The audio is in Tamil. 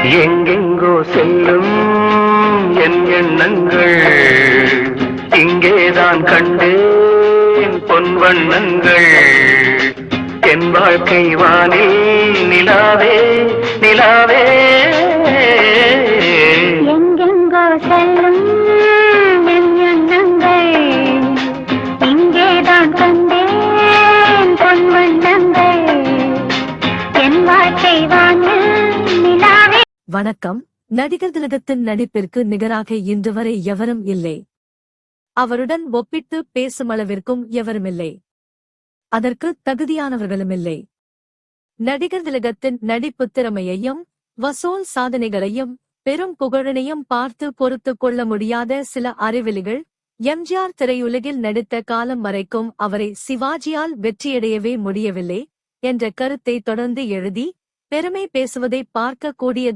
எங்கெங்கோ செல்லும் என் எண்ணங்கள் இங்கேதான் கண்டேன் பொன் வண்ணங்கள். என் வாழ்க்கை வானில் நிலாவே நிலாவே. எங்கெங்கோ செல்லும் என் எண்ணங்கள் இங்கேதான் கண்டேன் பொன் வண்ணங்கள். என் வாழ்க்கை வானில் நிலாவே. வணக்கம். நடிகர் திலகத்தின் நடிப்பிற்கு நிகராக இன்று வரை எவரும் இல்லை. அவருடன் ஒப்பிட்டு பேசுமளவிற்கும் எவருமில்லை. அதற்கு தகுதியானவர்களுமில்லை. நடிகர் திலகத்தின் நடிப்பு திறமையையும் வசூல் சாதனைகளையும் பெரும் புகழனையும் பார்த்து பொறுத்துக் கொள்ள முடியாத சில அறிவிலிகள் எம்ஜிஆர் திரையுலகில் நடித்த காலம் வரைக்கும் அவரை சிவாஜியால் வெற்றியடையவே முடியவில்லை என்ற கருத்தை தொடர்ந்து எழுதி பெருமை பேசுவதை பார்க்க கூடியது.